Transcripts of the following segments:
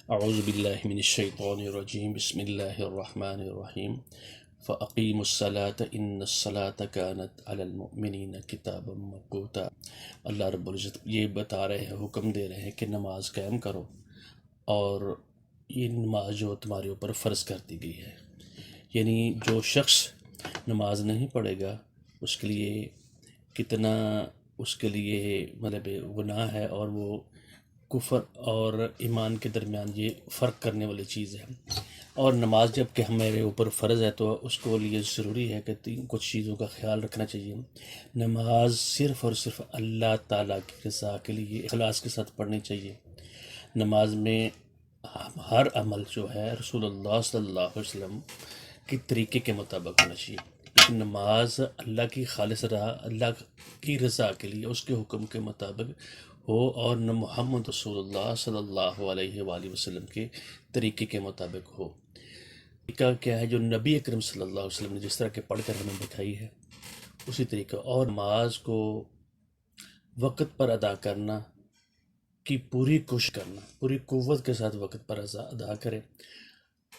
اعوذ باللہ من الشیطان الرجیم بسم اللہ الرحمن الرحیم فاقیموا الصلاة ان الصلاة كانت علی المؤمنین کتابا موقوتا۔ اللہ رب العزت یہ بتا رہے ہیں، حکم دے رہے ہیں کہ نماز قائم کرو، اور یہ نماز جو تمہارے اوپر فرض کر دی گئی ہے، یعنی جو شخص نماز نہیں پڑھے گا اس کے لیے کتنا، اس کے لیے مطلب گناہ ہے، اور وہ کفر اور ایمان کے درمیان یہ فرق کرنے والی چیز ہے۔ اور نماز جب کہ ہمارے اوپر فرض ہے تو اس کو لیے ضروری ہے کہ کچھ چیزوں کا خیال رکھنا چاہیے۔ نماز صرف اور صرف اللہ تعالیٰ کی رضا کے لیے اخلاص کے ساتھ پڑھنی چاہیے۔ نماز میں ہر عمل جو ہے رسول اللہ صلی اللہ علیہ وسلم کے طریقے کے مطابق ہونا چاہیے، لیکن نماز اللہ کی خالص راہ، اللہ کی رضا کے لیے اس کے حکم کے مطابق ہو، اور نہ محمد رسول اللہ صلی اللہ علیہ وآلہ وسلم کے طریقے کے مطابق ہو۔ طریقہ کیا ہے؟ جو نبی اکرم صلی اللہ علیہ وسلم نے جس طرح کے پڑھ کر ہمیں دکھائی ہے اسی طریقہ، اور نماز کو وقت پر ادا کرنا کی پوری کوشش کرنا، پوری قوت کے ساتھ وقت پر ادا کرے۔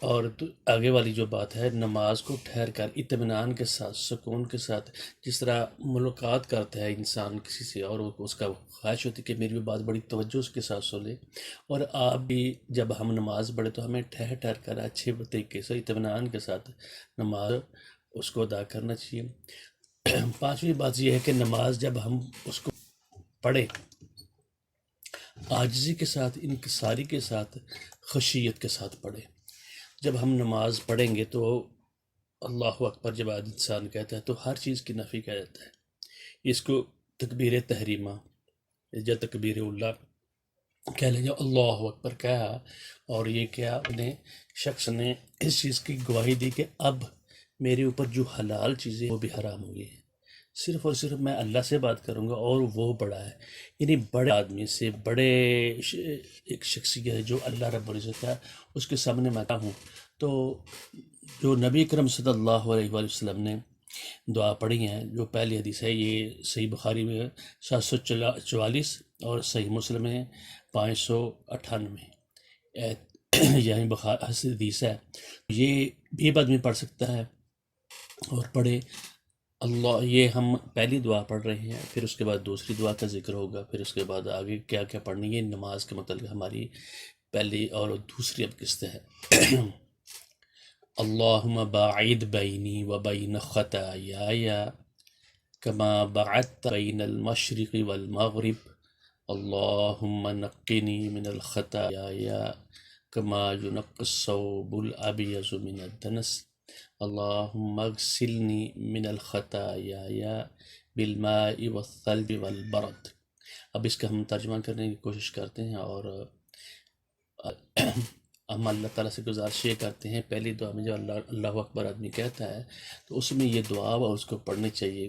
اور آگے والی جو بات ہے، نماز کو ٹھہر کر اطمینان کے ساتھ، سکون کے ساتھ، جس طرح ملاقات کرتا ہے انسان کسی سے اور اس کا خواہش ہوتی ہے کہ میری بھی بات بڑی توجہ اس کے ساتھ سن لے، اور آپ بھی جب ہم نماز پڑھے تو ہمیں ٹھہر ٹھہر کر اچھے طریقے سے اطمینان کے ساتھ نماز اس کو ادا کرنا چاہیے۔ پانچویں بات یہ ہے کہ نماز جب ہم اس کو پڑھیں عاجزی کے ساتھ، انکساری کے ساتھ، خشیت کے ساتھ پڑھیں۔ جب ہم نماز پڑھیں گے تو اللہ اکبر جب انسان کہتا ہے تو ہر چیز کی نفی کہہ دیتا ہے۔ اس کو تکبیر تحریمہ یا تکبیر اللہ کہہ لیں، جو اللہ اکبر کہا اور یہ کیا انہیں شخص نے اس چیز کی گواہی دی کہ اب میرے اوپر جو حلال چیزیں وہ بھی حرام ہو گئی ہیں، صرف اور صرف میں اللہ سے بات کروں گا، اور وہ بڑا ہے، یعنی بڑے آدمی سے، بڑے ایک شخصیت ہے جو اللہ رب العزت ہے، اس کے سامنے میں ہوں۔ تو جو نبی اکرم صلی اللہ علیہ وآلہ وسلم نے دعا پڑھی ہیں، جو پہلی حدیث ہے، یہ صحیح بخاری میں 744 اور صحیح مسلم میں 598 یعنی حدیث ہے، یہ بھی آدمی پڑھ سکتا ہے اور پڑھے۔ اللہ، یہ ہم پہلی دعا پڑھ رہے ہیں، پھر اس کے بعد دوسری دعا کا ذکر ہوگا، پھر اس کے بعد آگے کیا کیا پڑھنی ہے نماز کے متعلق ہماری پہلی اور دوسری اب قسط ہے۔ اللہم باعد بینی و بین خطایایا کما بعدت بین المشرق والمغرب، اللہم نقنی من الخطایا کما ینقی الثوب الابیض من الدنس، اللہم اغسلنی من الخطایا بالماء والثلج والبرد۔ اب اس کا ہم ترجمہ کرنے کی کوشش کرتے ہیں، اور ہم اللہ تعالیٰ سے گزارش یہ کرتے ہیں، پہلی دعا میں جو اللہ اکبر آدمی کہتا ہے تو اس میں یہ دعا اور اس کو پڑھنی چاہیے،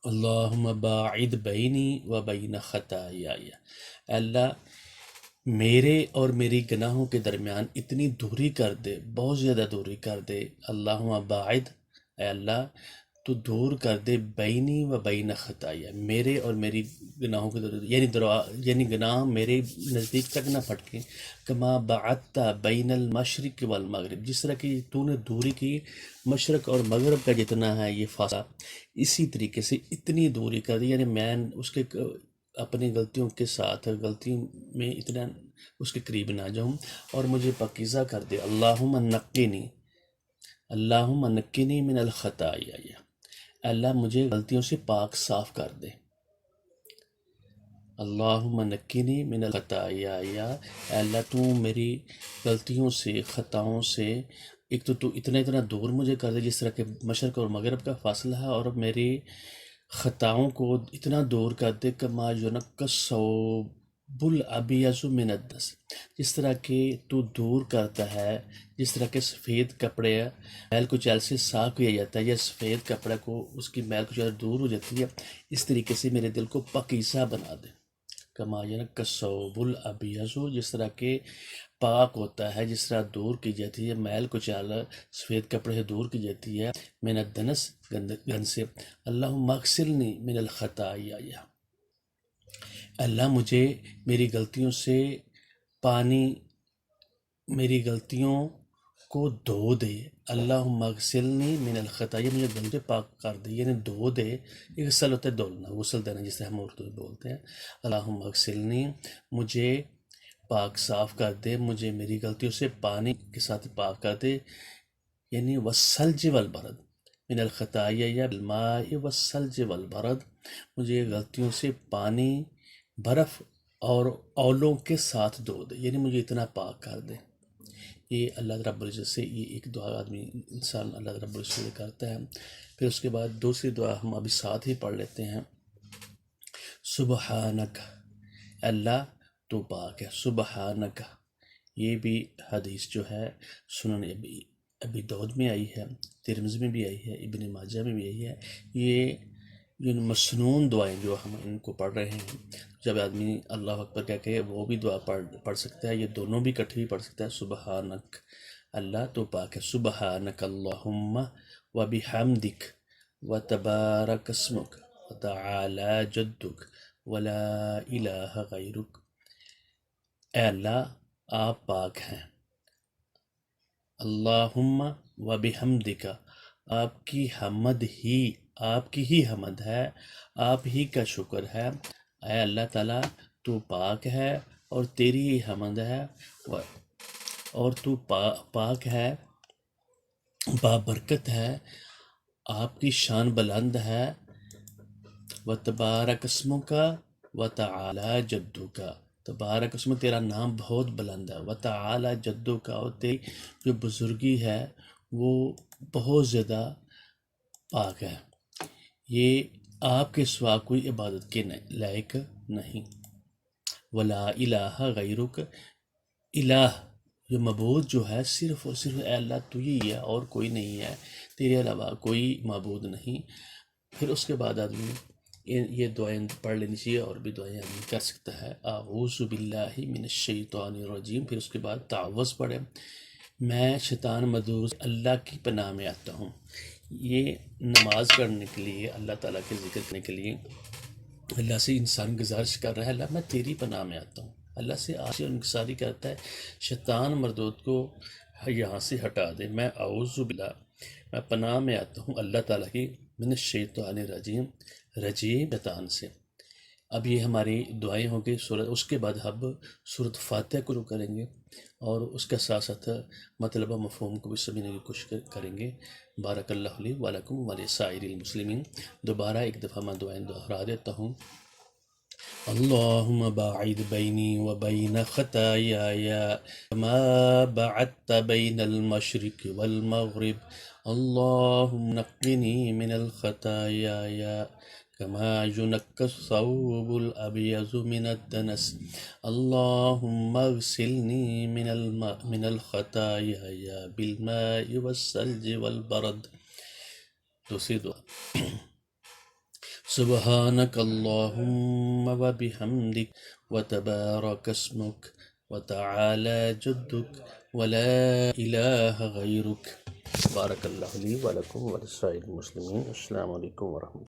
اللہم باعد بینی و بین خطایا، اللہ میرے اور میری گناہوں کے درمیان اتنی دوری کر دے، بہت زیادہ دوری کر دے۔ اللہم باعد، اے اللہ تو دور کر دے، بینی و بین خطایا، میرے اور میری گناہوں کے درمیان، یعنی گناہ میرے نزدیک تک نہ پھٹکیں، کما بعدت بین المشرق والمغرب، جس طرح کی تو نے دوری کی مشرق اور مغرب کا جتنا ہے یہ فاصلہ، اسی طریقے سے اتنی دوری کر دی، یعنی میں اس کے اپنی غلطیوں کے ساتھ غلطیوں میں اتنا اس کے قریب نہ جاؤں، اور مجھے پاکیزہ کر دے۔ اللہم نقنی، اللہم نقنی من الخطایا، اللہ مجھے غلطیوں سے پاک صاف کر دے۔ اللہم نقنی من الخطایا، اے اللہ تو میری غلطیوں سے، خطاؤں سے، ایک تو اتنا دور مجھے کر دے جس طرح کہ مشرق اور مغرب کا فاصلہ ہے، اور میری خطاؤں کو اتنا دور کر دے، کما ینقی الثوب الابیض من الدنس، جس طرح کہ تو دور کرتا ہے، جس طرح کہ سفید کپڑے میل کچیل سے صاف کیا جاتا ہے، یا سفید کپڑے کو اس کی میل کچیل دور ہو جاتی ہے، اس طریقے سے میرے دل کو پاکیزہ بنا دے، کما ینقی الثوب الابیض، جس طرح کہ پاک ہوتا ہے، جس طرح دور کی جاتی ہے میل کچیل سفید کپڑے سے دور کی جاتی ہے، من الدنس گند سے۔ اللہم اغسلنی من الخطایا، اللہ مجھے میری غلطیوں سے پانی میری غلطیوں کو دھو دے، اللہم اغسلنی من الخطایا، مجھے گندے پاک کر دے، یعنی دھو دے، یہ غسل ہوتا ہے دھولنا، غسل دینا جسے ہم اردو میں بولتے ہیں۔ اللہم اغسلنی، مجھے پاک صاف کر دے، مجھے میری غلطیوں سے پانی کے ساتھ پاک کر دے، یعنی والثلج والبرد، من الخطایا یا بالماء والثلج والبرد، مجھے غلطیوں سے پانی، برف اور اولوں کے ساتھ دھو دے، یعنی مجھے اتنا پاک کر دے۔ یہ اللہ رب العزت سے یہ ایک دعا آدمی انسان اللہ رب العزت سے کرتا ہے۔ پھر اس کے بعد دوسری دعا ہم ابھی ساتھ ہی پڑھ لیتے ہیں۔ سبحانک، اللہ تو پاک ہے، سبحانک، یہ بھی حدیث جو ہے سنن ابی داؤد میں آئی ہے، ترمذی میں بھی آئی ہے، ابن ماجہ میں بھی آئی ہے۔ یہ مسنون دعائیں جو ہم ان کو پڑھ رہے ہیں، جب آدمی اللہ اکبر کہہ کے وہ بھی دعا پڑھ سکتا ہے، یہ دونوں بھی اکٹھے بھی پڑھ سکتا ہے۔ سبحانک، اللہ تو پاک ہے، سبحانک اللہم و بحمدک و تبارک اسمک و تعالی جدک ولا الہ غیرک، اے اللہ آپ پاک ہیں، اللہم و بحمدک، آپ کی حمد ہی، آپ کی ہی حمد ہے، آپ ہی کا شکر ہے، اے اللہ تعالیٰ تو پاک ہے اور تیری ہی حمد ہے، اور تو پاک ہے، بابرکت ہے، آپ کی شان بلند ہے، وتبارک اسمک وتعالی جدک، تبارک اسم، تیرا نام بہت بلند ہے، وتعالی جدک، اور تیری جو بزرگی ہے وہ بہت زیادہ پاک ہے، یہ آپ کے سوا کوئی عبادت کے لائق نہیں۔ ولا الہ غیرک، الہ جو معبود جو ہے صرف اور صرف اے اللہ تو ہی ہے اور کوئی نہیں ہے، تیرے علاوہ کوئی معبود نہیں۔ پھر اس کے بعد آدمی یہ دعائیں پڑھ لینی چاہیے، اور بھی دعائیں آدمی کر سکتا ہے۔ اعوذ باللہ من الشیطان الرجیم، پھر اس کے بعد تعوذ پڑھے، میں شیطان مردود اللہ کی پناہ میں آتا ہوں۔ یہ نماز پڑھنے کے لیے، اللہ تعالیٰ کے ذکر کرنے کے لیے اللہ سے انسان گزارش کر رہا ہے، اللہ میں تیری پناہ میں آتا ہوں، اللہ سے عاجزی اور انکساری کرتا ہے، شیطان مردود کو یہاں سے ہٹا دے۔ میں اعوذ باللہ، میں پناہ میں آتا ہوں اللہ تعالیٰ کی، من الشیطان الرجیم، رجیم شیطان سے۔ اب یہ ہماری دعائیں ہوں گی سورت، اس کے بعد ہم سورت فاتحہ کو کریں گے، اور اس کے ساتھ ساتھ مطلب و مفہوم کو بھی سمجھنے کی کوشش کریں گے۔ بارک اللہ لی و لکم و لسائر المسلمین۔ دوبارہ ایک دفعہ میں دعائیں دہرا دیتا ہوں۔ اللہم باعد بینی و بین خطایای کما بعدت بین المشرق والمغرب، اللہم نقنی من الخطایای کما ينقى الثوب الأبيض من الدنس، اللهم اغسلني من الخطايا بالماء والثلج والبرد۔ دوسری دعا، سبحانك اللهم وبحمدك وتبارك اسمك وتعالى جدك ولا إله غيرك۔ بارک اللہ لی ولکم ولسائر المسلمین۔ السلام علیکم ورحمۃ اللہ۔